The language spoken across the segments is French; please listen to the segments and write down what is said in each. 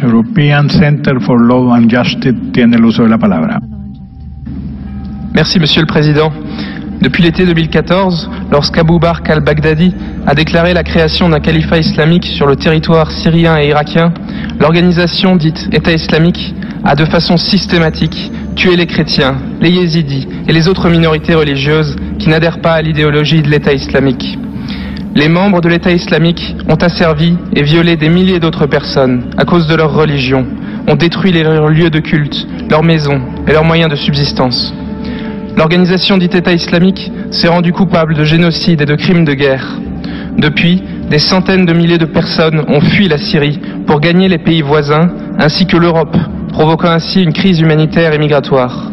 European Center for Law and Justice tiene el uso de la palabra. Merci Monsieur le Président. Depuis l'été 2014, lorsqu'Abou Bakr al-Baghdadi a déclaré la création d'un califat islamique sur le territoire syrien et irakien, l'organisation dite État islamique a de façon systématique tué les chrétiens, les yézidis et les autres minorités religieuses qui n'adhèrent pas à l'idéologie de l'État islamique. Les membres de l'État islamique ont asservi et violé des milliers d'autres personnes à cause de leur religion, ont détruit leurs lieux de culte, leurs maisons et leurs moyens de subsistance. L'organisation dite État islamique s'est rendue coupable de génocide et de crimes de guerre. Depuis, des centaines de milliers de personnes ont fui la Syrie pour gagner les pays voisins ainsi que l'Europe, provoquant ainsi une crise humanitaire et migratoire.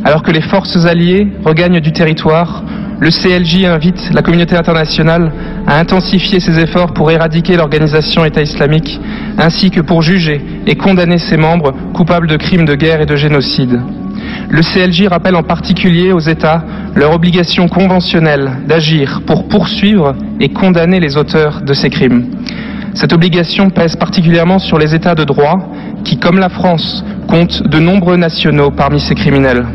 Alors que les forces alliées regagnent du territoire, le CLJ invite la communauté internationale à intensifier ses efforts pour éradiquer l'organisation État islamique, ainsi que pour juger et condamner ses membres coupables de crimes de guerre et de génocide. Le CLJ rappelle en particulier aux États leur obligation conventionnelle d'agir pour poursuivre et condamner les auteurs de ces crimes. Cette obligation pèse particulièrement sur les États de droit qui, comme la France, comptent de nombreux nationaux parmi ces criminels.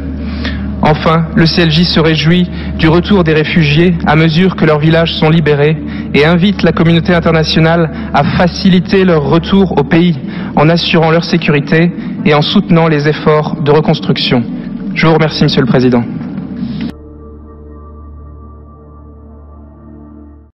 Enfin, le CLJ se réjouit du retour des réfugiés à mesure que leurs villages sont libérés et invite la communauté internationale à faciliter leur retour au pays en assurant leur sécurité et en soutenant les efforts de reconstruction. Je vous remercie, Monsieur le Président.